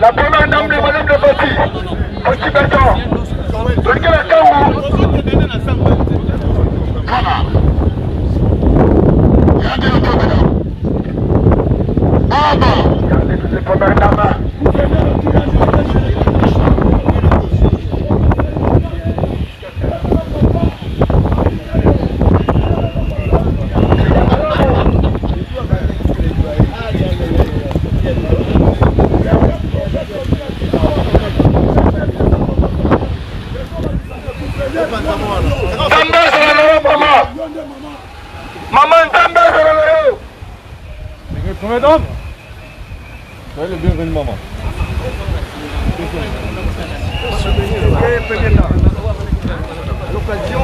La première dame de Madame de Bati, Bati Bertrand, de quel voilà. Regardez le peuple là. Ah bon. Regardez toutes les premières dames. Combien d'hommes? Soyez le bienvenu, maman. L'occasion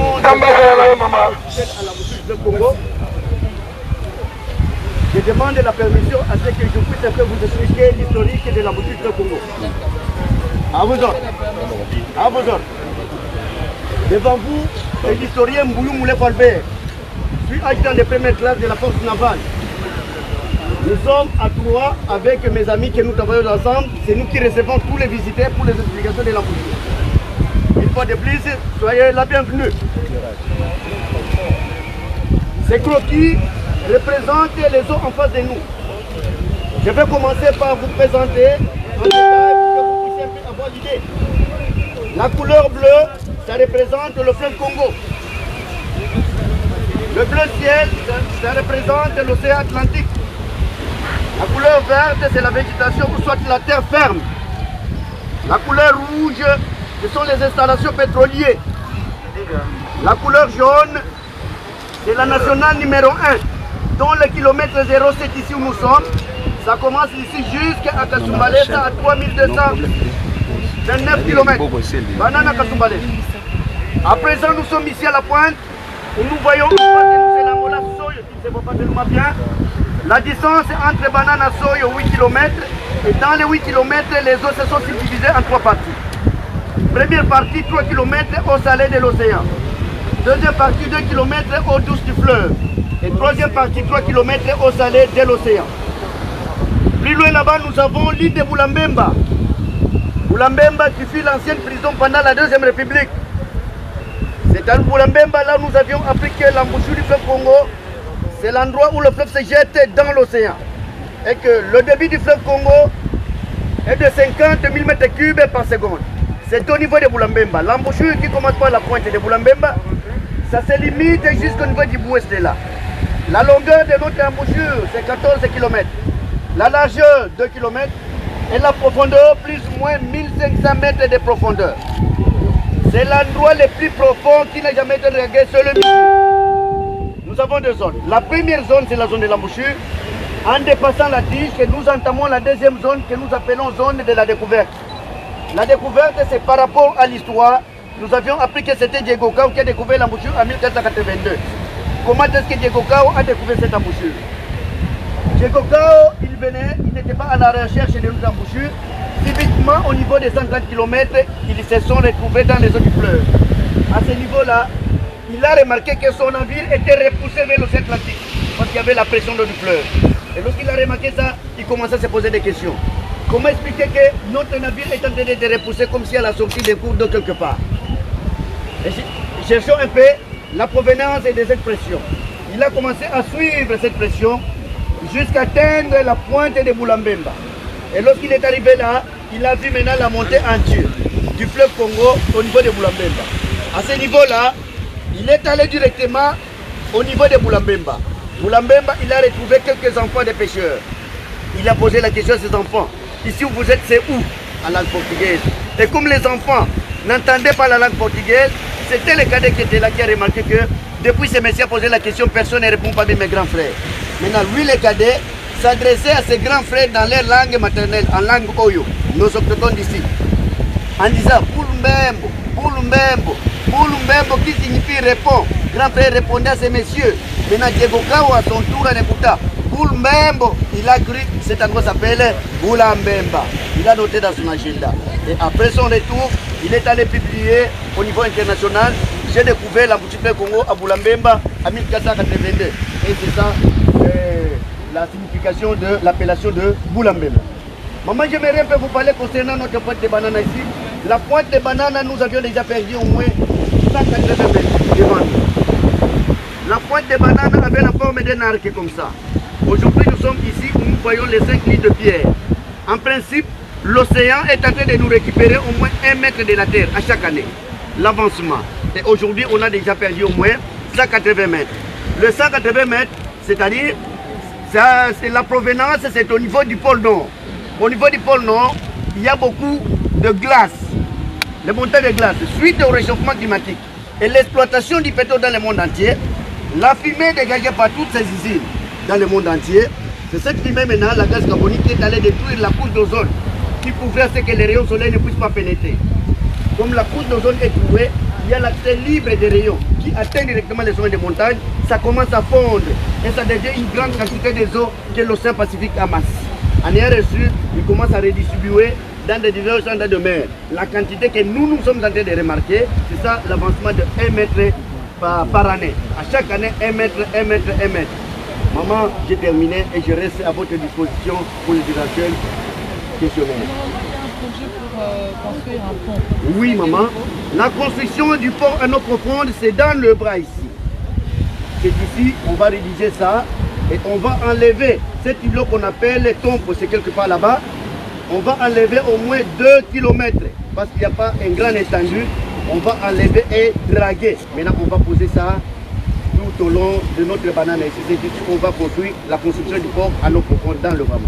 de Congo, je demande la permission à ce que je puisse un peu vous expliquer l'historique de la boutique de Congo. À vos ordres. À vos ordres. Devant vous, c'est l'historien Mbouyou Moulef Albert. Je suis adjudant de première classe de la force navale. Nous sommes à Troyes avec mes amis que nous travaillons ensemble. C'est nous qui recevons tous les visiteurs pour les explications de la boutique. Une fois de plus, soyez la bienvenue. Ces croquis représentent les eaux en face de nous. Je vais commencer par vous présenter en détail pour que vous puissiez un peu avoir l'idée. La couleur bleue, ça représente le fleuve Congo. Le bleu ciel, ça représente l'océan Atlantique. La couleur verte, c'est la végétation ou soit la terre ferme. La couleur rouge, ce sont les installations pétrolières. La couleur jaune, c'est la nationale numéro 1, dont le kilomètre 07 ici où nous sommes. Ça commence ici jusqu'à Kasumbalesa à 3229 km. Banana Kasumbalesa. À présent, nous sommes ici à la pointe où nous voyons que nous c'est l'Angola Soyo, qui ne se voit pas tellement bien. La distance entre Banana Soyo 8 km et dans les 8 km, les eaux se sont subdivisées en 3 parties. Première partie, 3 km au salé de l'océan. Deuxième partie, 2 km eau douce du fleuve. Et troisième partie, 3 km au salé de l'océan. Plus loin là-bas, nous avons l'île de Boulambemba. Boulambemba qui fut l'ancienne prison pendant la Deuxième République. C'est à Boulambemba, là nous avions appliqué l'embouchure du fleuve Congo. C'est l'endroit où le fleuve se jette dans l'océan. Et que le débit du fleuve Congo est de 50 000 m3 par seconde. C'est au niveau de Boulambemba. L'embouchure qui commence par la pointe de Boulambemba, ça se limite jusqu'au niveau du Bouest là. La longueur de notre embouchure, c'est 14 km. La largeur, 2 km. Et la profondeur, plus ou moins 1500 mètres de profondeur. C'est l'endroit le plus profond qui n'a jamais été regardé sur le milieu. Nous avons deux zones. La première zone, c'est la zone de l'embouchure. En dépassant la tige, nous entamons la deuxième zone que nous appelons zone de la découverte. La découverte, c'est par rapport à l'histoire. Nous avions appris que c'était Diego Cao qui a découvert l'embouchure en 1482. Comment est-ce que Diego Cao a découvert cette embouchure? Diego Cao, il n'était pas à la recherche de nos embouchures. Typiquement, au niveau des 130 km, ils se sont retrouvés dans les eaux du fleuve. À ce niveau-là, il a remarqué que son navire était repoussé vers l'océan Atlantique parce qu'il y avait la pression d'eau du fleuve. Et lorsqu'il a remarqué ça, il commençait à se poser des questions. Comment expliquer que notre navire est en train de repousser comme si à la sortie des cours d'eau quelque part? Et cherchons un peu la provenance des expressions. Il a commencé à suivre cette pression jusqu'à atteindre la pointe de Boulambemba. Et lorsqu'il est arrivé là, il a vu maintenant la montée entière du fleuve Congo au niveau de Boulambemba. À ce niveau-là, il est allé directement au niveau de Boulambemba. Boulambemba, il a retrouvé quelques enfants de pêcheurs. Il a posé la question à ses enfants. Ici où vous êtes, c'est où? En langue portugaise. Et comme les enfants n'entendaient pas la langue portugaise, c'était le cadet qui était là qui a remarqué que Depuis ce monsieur a posé la question, personne ne répond pas, bien mes grands frères. Maintenant, lui, les cadets, s'adresser à ses grands frères dans leur langue maternelle, en langue Oyo, nos autochtones d'ici, en disant Boulumbembo, Boulumbembo, Boulumbembo, qui signifie répond. Grand frère répondait à ces messieurs. Maintenant, Diego Kao, à son tour, en écoutant Boulumbembo, il a cru, cet endroit s'appelle Boulambemba. Il a noté dans son agenda. Et après son retour, il est allé publier au niveau international. J'ai découvert la boutique Congo à Boulambemba en 1482. Et c'est ça la signification de l'appellation de Boulambemba. Maman, j'aimerais un peu vous parler concernant notre pointe de banane ici. La pointe de banane, nous avions déjà perdu au moins 180 mètres devant nous. La pointe de banane avait la forme d'un arc comme ça. Aujourd'hui, nous sommes ici où nous voyons les 5 lits de pierre. En principe, l'océan est en train de nous récupérer au moins 1 mètre de la terre à chaque année. L'avancement. Et aujourd'hui, on a déjà perdu au moins 180 mètres. Le 180 mètres, c'est-à-dire, c'est la provenance, c'est au niveau du pôle Nord. Au niveau du pôle Nord, il y a beaucoup de glace, les montagnes de glace, suite au réchauffement climatique et l'exploitation du pétrole dans le monde entier, la fumée dégagée par toutes ces usines dans le monde entier, c'est cette fumée maintenant, la gaz carbonique, qui est allée détruire la couche d'ozone, qui pouvait faire que les rayons solaires ne puissent pas pénétrer. Comme la couche d'ozone est trouée, il y a l'accès libre des rayons qui atteignent directement les sommets des montagnes, ça commence à fondre et ça devient une grande quantité des eaux que l'océan Pacifique amasse. En ayant reçu, il commence à redistribuer dans des divers endroits de mer. La quantité que nous sommes en train de remarquer, c'est ça l'avancement de 1 mètre par année. À chaque année, 1 mètre, 1 mètre, 1 mètre. Maman, j'ai terminé et je reste à votre disposition pour les éventuels questionnaires. Pour construire un pont. Oui, maman. La construction du pont à eau profonde, c'est dans le bras ici. C'est ici, on va rédiger ça et on va enlever cet îlot qu'on appelle tombe, c'est quelque part là-bas. On va enlever au moins 2 km parce qu'il n'y a pas un grand étendue. On va enlever et draguer. Maintenant, on va poser ça tout au long de notre banane. C'est ici qu'on va construire la construction du pont à eau profonde dans le bras.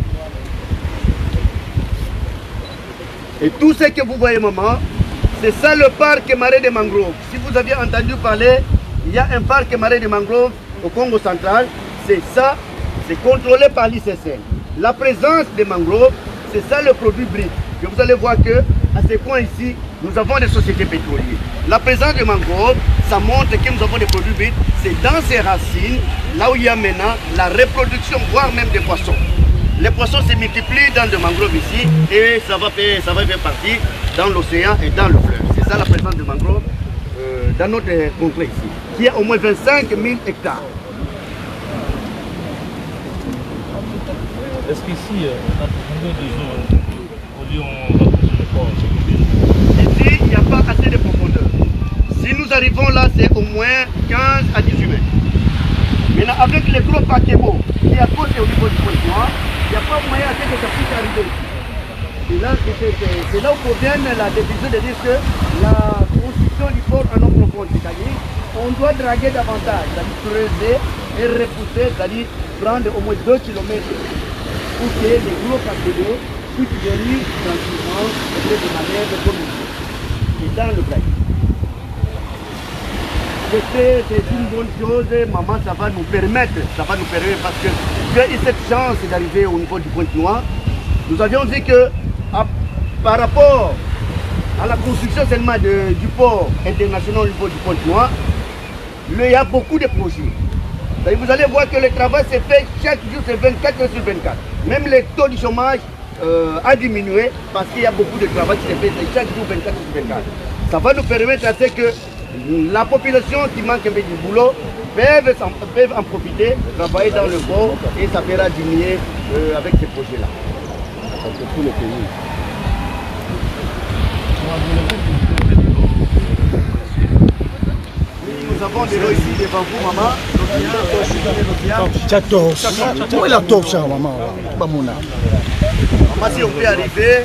Et tout ce que vous voyez, maman, c'est ça le parc marais des mangroves. Si vous aviez entendu parler, il y a un parc marais des mangroves au Congo central. C'est ça, c'est contrôlé par l'ICCN. La présence des mangroves, c'est ça le produit brut. Et vous allez voir que à ce coin ici, nous avons des sociétés pétrolières. La présence des mangroves, ça montre que nous avons des produits bruts. C'est dans ces racines, là où il y a maintenant la reproduction, voire même des poissons. Les poissons se multiplient dans le mangrove ici et ça va faire partie dans l'océan et dans le fleuve. C'est ça la présence de mangrove dans notre contrée ici, qui a au moins 25 000 hectares. Est-ce qu'ici, la profondeur des eaux, au lieu on va poser le port, ici, il n'y a pas assez de profondeur. Si nous arrivons là, c'est au moins 15 à 18 mètres. Maintenant, avec les gros paquebots qui est à côté au niveau du point noir, il n'y a pas moyen que ça puisse arriver. Et là, c'est là où provient la décision de dire que la construction du port en eau profonde, c'est-à-dire on doit draguer davantage, c'est-à-dire creuser et repousser, c'est-à-dire prendre au moins 2 km pour que les gros paquebots puissent venir tranquillement et de manière de communiquer. Et dans le Braille. C'est une bonne chose, maman, ça va nous permettre parce que j'ai eu cette chance d'arriver au niveau du Pointe-Noire. Nous avions dit que par rapport à la construction seulement du port international au niveau du Pointe-Noire, il y a beaucoup de projets. Et vous allez voir que le travail se fait chaque jour, c'est 24 heures sur 24. Même le taux du chômage a diminué parce qu'il y a beaucoup de travail qui se fait chaque jour 24 heures sur 24. Ça va nous permettre à ce que la population qui manque un peu du boulot peuvent en profiter, travailler dans le port et ça fera diminuer avec ces projets-là. Pour tous les pays. Nous avons de l'eau ici devant vous, maman. Où est la torche, maman? Maman, si on peut arriver.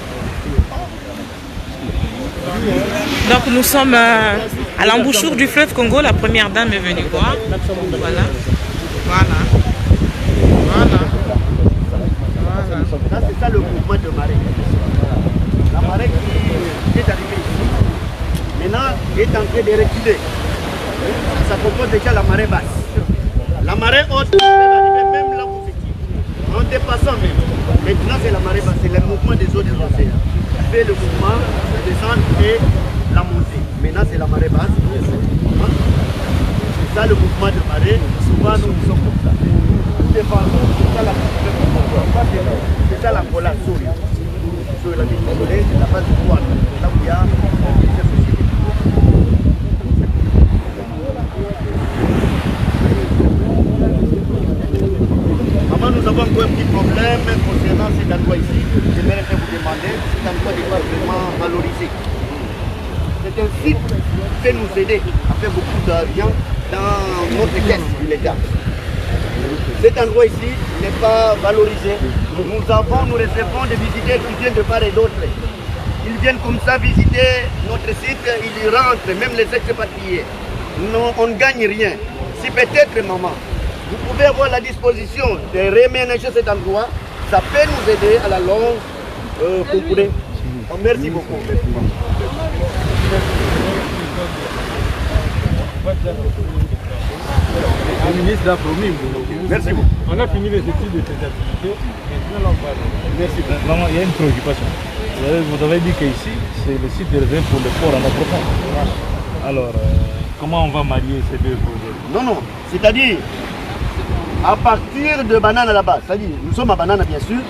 Donc nous sommes à l'embouchure du fleuve Congo. La première dame est venue voir. Voilà. Là, c'est ça le mouvement de marée. La marée qui est arrivée ici, maintenant, est en train de reculer. Ça compose déjà la marée basse. La marée haute, vous pouvez arriver même là où vous étiez. En dépassant même. Maintenant, c'est la marée basse, c'est le mouvement des eaux des océans. Qui fait le mouvement, la descente et la montée. Maintenant, c'est la marée basse. C'est ça le mouvement de marée. Souvent, nous sommes comme ça. Nous défendons, c'est ça la c'est ça la cola sur la ville congolaise, c'est la base du pouvoir. Là où il y a cette société. Maman, nous avons encore un petit problème concernant cet endroit ici. J'aimerais vous demander si cet endroit n'est pas vraiment valorisé. C'est un site qui peut nous aider à faire beaucoup d'argent dans notre caisse de l'État. Cet endroit ici n'est pas valorisé. Nous recevons des visiteurs qui viennent de part et d'autre. Ils viennent comme ça visiter notre site, ils y rentrent, même les ex-expatriés. On ne gagne rien. Si peut-être, maman, vous pouvez avoir la disposition de réaménager cet endroit, ça peut nous aider à la longue. Merci beaucoup. Le ministre l'a promis. Merci beaucoup. On a fini les études de cette activité. Maintenant, on va. Merci. Maman, il y a une préoccupation. Vous avez dit qu'ici, c'est le site de réserve pour le port en approfondir. Alors, comment on va marier ces deux projets? Non, non. C'est-à-dire, à partir de Banana là-bas, c'est-à-dire, nous sommes à Banana bien sûr,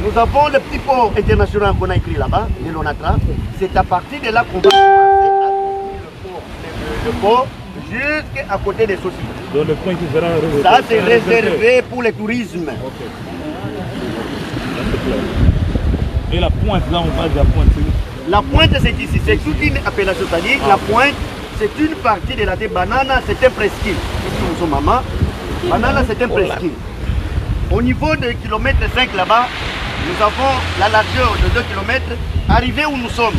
nous avons le petit port international qu'on a écrit là-bas, de l'Onatra. C'est à partir de là qu'on va commencer à construire le port jusqu'à côté des sociétés. Donc le point qui sera réservé. Ça, c'est réservé pour le tourisme. Okay. Et la pointe, là, on parle de la pointe. La pointe, c'est ici. C'est toute une appellation. C'est-à-dire, la pointe, c'est une partie de la banane, c'est un presqu'île. Ici, nous sommes maman. Banana, c'est un presqu'île. Au niveau de kilomètre 5 là-bas, nous avons la largeur de 2 km. Arrivé où nous sommes,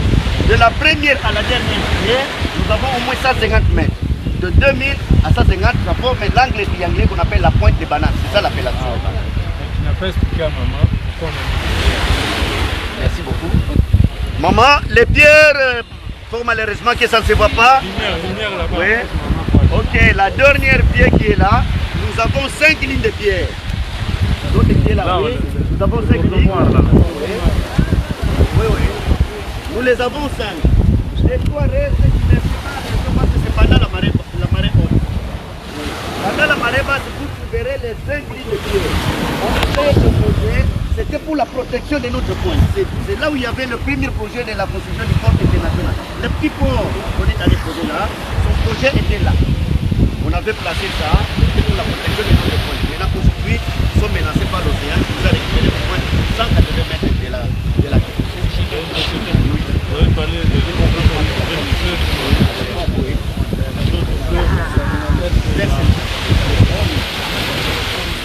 de la première à la dernière prière, nous avons au moins 150 mètres. De 2000 à 150, ça forme l'angle triangulaire qu'on appelle la pointe des bananes. C'est ça l'appellation. Tu n'as pas expliqué à maman. Merci beaucoup. Maman, les pierres, fort malheureusement que ça ne se voit pas. Lumière là-bas. Oui. Ok, la dernière pierre qui est là, nous avons 5 lignes de pierre. L'autre qui est là, oui. Nous avons 5 lignes. Oui, oui. Nous les avons 5. Les 3 restent qui ne sont pas, c'est pendant la marée haute. Pendant la marée basse, vous verrez les 5 lignes de pierre. On fait ce projet, c'était pour la protection de notre point. C'est là où il y avait le premier projet de la construction du port international. Le petit port qu'on est allé poser là, son projet était là. On avait placé ça pour la protection de notre point. Maintenant aujourd'hui, nous sommes menacés par l'océan qui nous a récupéré le point 180 mètres de la côte. Vous avez parlé de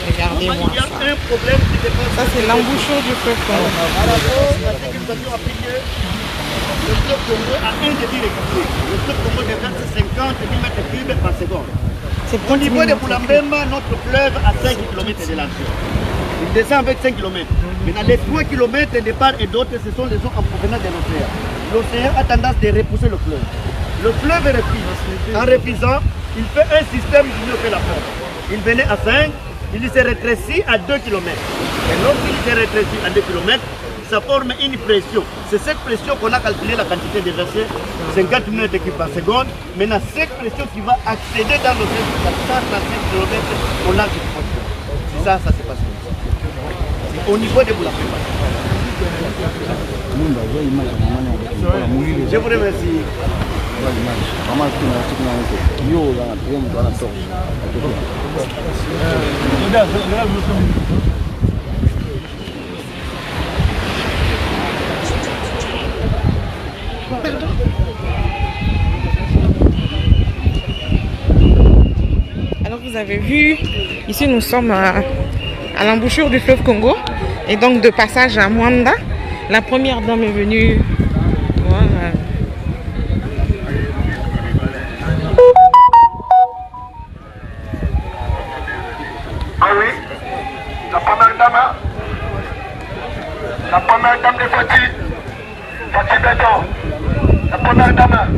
Regardez-moi Il y a un problème qui dépend. ça. C'est l'embouchure du fleuve Congo. Par rapport à ce que nous avions appliqué, le fleuve Congo a un débit régulier. Le fleuve Congo déverse 50 000 mètres cubes par seconde. Au niveau de Boulambemba, notre fleuve a 5 km de largeur. Il descend avec 5 km. Maintenant, les 3 km de part et d'autre, ce sont les eaux en provenance de l'océan. L'océan a tendance à repousser le fleuve. Le fleuve refuse. En refusant, il fait un système qui nous fait la force. Il venait à 5, il se rétrécit à 2 km. Et lorsqu'il se rétrécit à 2 km, ça forme une pression. C'est cette pression qu'on a calculé la quantité déversée, 50 mètres cubes par seconde. Maintenant, cette pression qui va accéder dans l'océan jusqu'à 135 km au large du continent. C'est ça, ça se passe comme ça. C'est au niveau de Boulambemba. Je vous remercie. Alors vous avez vu, ici nous sommes à l'embouchure du fleuve Congo et donc de passage à Mwanda. La première dame est venue voir. Ah oui, la première dame de Fatih Béton, la première dame.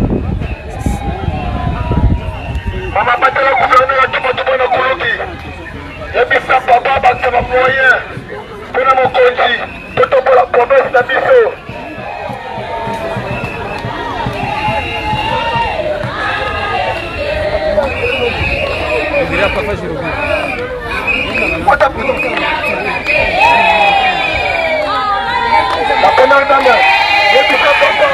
moyen mpona mokonzi totombola province na biso. La première dame, yebisa papa.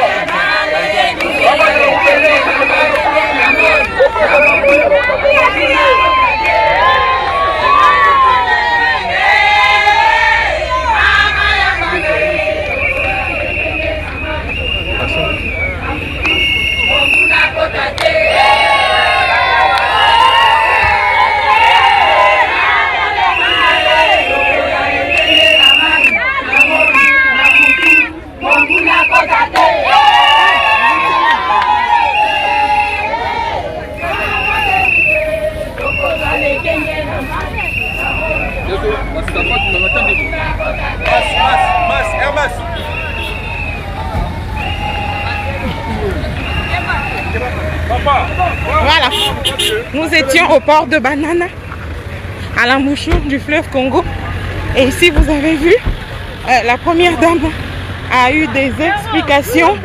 Voilà, nous étions au port de Banana, à l'embouchure du fleuve Congo. Et ici, vous avez vu, la première dame a eu des explications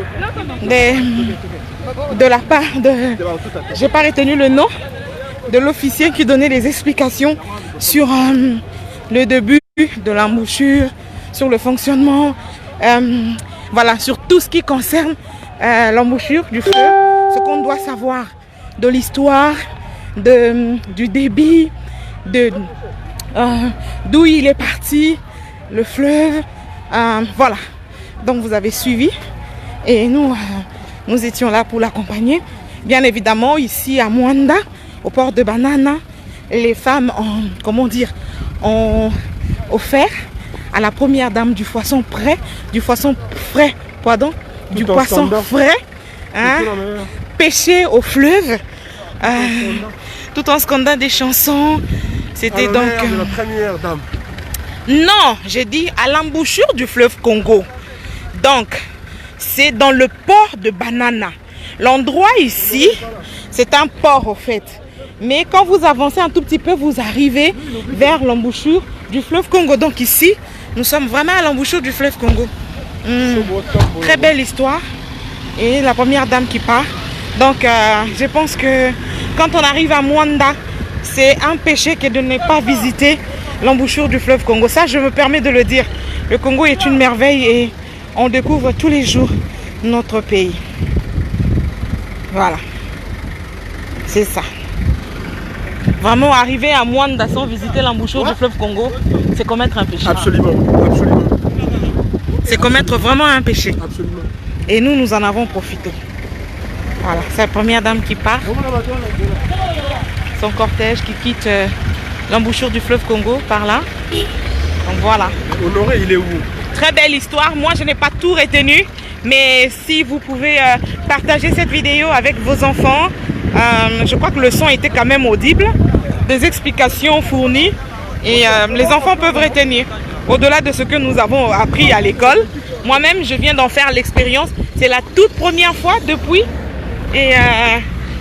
de la part de... J'ai pas retenu le nom de l'officier qui donnait des explications sur le début de l'embouchure, sur le fonctionnement, voilà, sur tout ce qui concerne l'embouchure du fleuve, ce qu'on doit savoir de l'histoire, du débit, d'où il est parti, le fleuve, voilà. Donc vous avez suivi et nous étions là pour l'accompagner. Bien évidemment, ici à Mwanda, au port de Banana, les femmes ont, comment dire, ont offert à la première dame du poisson frais, du poisson frais, hein, pêché au fleuve, tout en scandant des chansons. C'était donc de la première dame. Non, j'ai dit à l'embouchure du fleuve Congo. Donc, c'est dans le port de Banana. L'endroit ici, c'est un port au fait. Mais quand vous avancez un tout petit peu, vous arrivez vers l'embouchure du fleuve Congo. Donc ici, nous sommes vraiment à l'embouchure du fleuve Congo. Très belle histoire. Et la première dame qui part. Donc, je pense que quand on arrive à Mwanda, c'est un péché que de ne pas visiter l'embouchure du fleuve Congo. Ça, je me permets de le dire. Le Congo est une merveille et on découvre tous les jours notre pays. Voilà. C'est ça. Vraiment, arriver à Mwanda sans visiter l'embouchure du fleuve Congo, c'est commettre un péché. Absolument, absolument. C'est commettre vraiment un péché. Absolument. Et nous, nous en avons profité. Voilà, c'est la première dame qui part. Son cortège qui quitte l'embouchure du fleuve Congo par là. Donc voilà. Honoré, il est où? Très belle histoire. Moi, je n'ai pas tout retenu. Mais si vous pouvez partager cette vidéo avec vos enfants, je crois que le son était quand même audible. Des explications fournies. Et les enfants peuvent retenir. Au-delà de ce que nous avons appris à l'école. Moi-même, je viens d'en faire l'expérience. C'est la toute première fois depuis. Et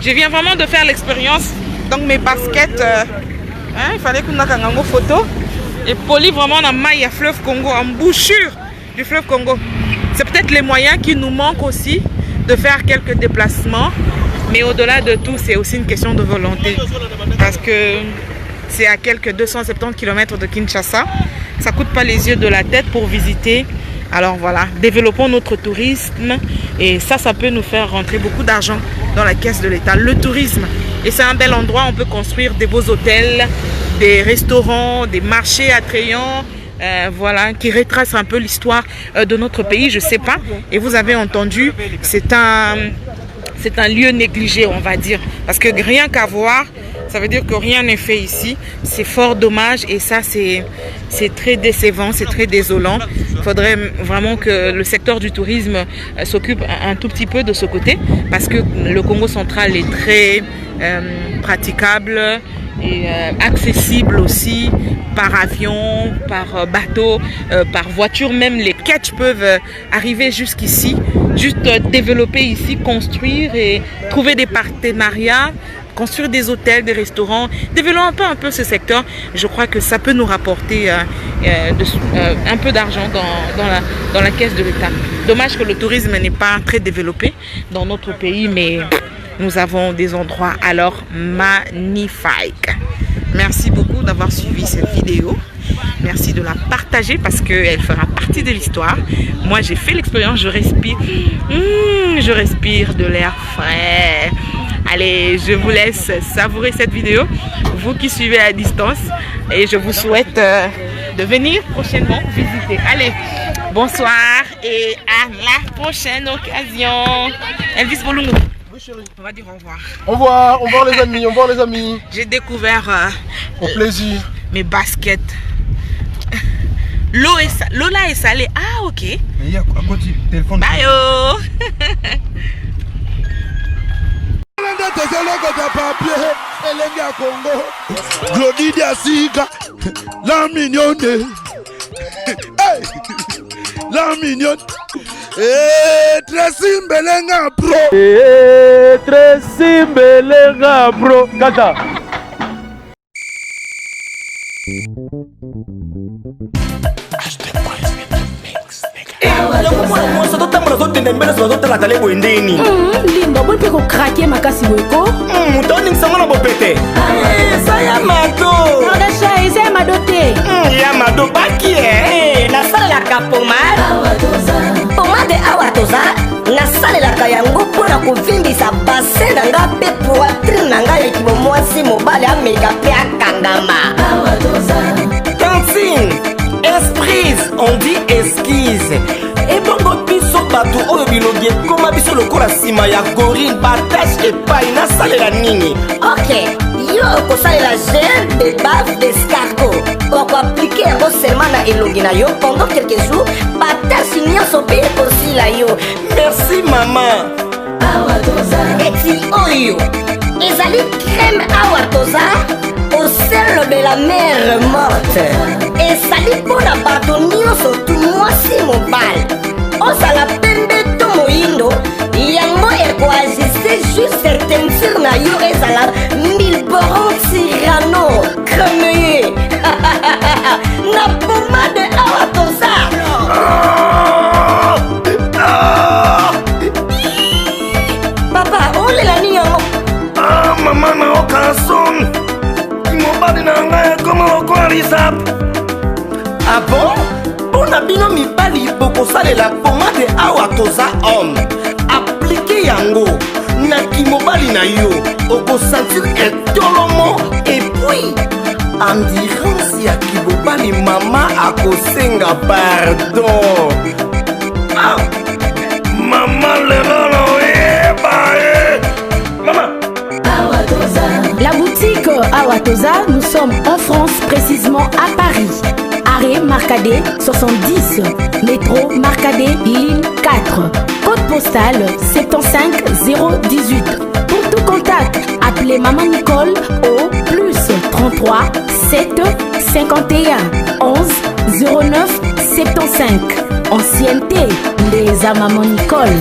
je viens vraiment de faire l'expérience. Donc mes baskets, il fallait qu'on ait une photo. Et poli vraiment dans maille à fleuve Congo, en bouchure du fleuve Congo. C'est peut-être les moyens qui nous manquent aussi de faire quelques déplacements. Mais au-delà de tout, c'est aussi une question de volonté. Parce que c'est à quelques 270 km de Kinshasa. Ça ne coûte pas les yeux de la tête pour visiter. Alors voilà, développons notre tourisme. Et ça peut nous faire rentrer beaucoup d'argent dans la caisse de l'État. Le tourisme. Et c'est un bel endroit, on peut construire des beaux hôtels, des restaurants, des marchés attrayants. Voilà, qui retrace un peu l'histoire de notre pays, je sais pas. Et vous avez entendu, c'est un lieu négligé, on va dire. Parce que rien qu'à voir, ça veut dire que rien n'est fait ici. C'est fort dommage et ça, c'est très décevant, c'est très désolant. Il faudrait vraiment que le secteur du tourisme s'occupe un tout petit peu de ce côté. Parce que le Congo central est très praticable et accessible aussi par avion, par bateau, par voiture. Même les ketchs peuvent arriver jusqu'ici, juste développer ici, construire et trouver des partenariats construire des hôtels, des restaurants, développer un peu ce secteur. Je crois que ça peut nous rapporter un peu d'argent dans la caisse de l'État. Dommage que le tourisme n'est pas très développé dans notre pays, mais nous avons des endroits alors magnifiques. Merci beaucoup d'avoir suivi cette vidéo. Merci de la partager parce qu'elle fera partie de l'histoire. Moi, j'ai fait l'expérience, je respire de l'air frais. Allez, je vous laisse savourer cette vidéo, vous qui suivez à distance. Et je vous souhaite de venir prochainement visiter. Allez, bonsoir et à la prochaine occasion. Elvis Bolungu. Oui, chérie. On va dire au revoir. Au revoir les amis, au revoir les amis. J'ai découvert Au plaisir. mes baskets. L'eau là est salée. Ah, ok. Mais il y a à côté, téléphone. Bye. La mignonne. La mignonne. Tracy Mbelenga bro. Tracy Mbelenga bro. Kata. Limba bol pe ko craquer makasi weko. Mutoni sangona bopete. Saya mato. Ngasha ese madote. Ya mado baki na salelaka pomade awa toza nasalelaka yango mpona kovimbisa basin na nga mpe poitrine na ngai ekimo mwasi mobali ameka mpe akangama. Tantine, esprise, on dit esquisse. ebongo biso bato oyo bilogi ekoma biso lokola nsima ya gorille batashe epai nasalela nini? Ok, yo okosalela gel de bave d'escargot okoaplike yango seulement na elongi na yo pendant quelques jours batashe nyonso mpe ekosila yo. Merci mama. Eti oyo ezali crème awatoza au sel de la mer morte ezali mpona bato nyonso tu mwasi mobali ozala pembe to moyindo yango ekoajuste juste teinture na yo ezala milboron tirano cremeye na pomade awa toza. Papa olela nini yango? Mama na okason mobali na ngai ekoma lokola lisap. Ah bon? Mpona bino mibali bokosalela pomade awa toza homme aplike yango na kimobali na yo okosentir etolomo epui endurance ya kimobali mama akosenga pardon. Ah, mama lelo loyeba mama. La boutique Awatoza, nous sommes en France, précisément à Paris. Arrêt Marcadet 70, métro Marcadet, ligne 4. Code postal 75018. Pour tout contact, appelez Maman Nicole au plus 33 7 51 11 09 75. Ancienneté des Maman Nicole.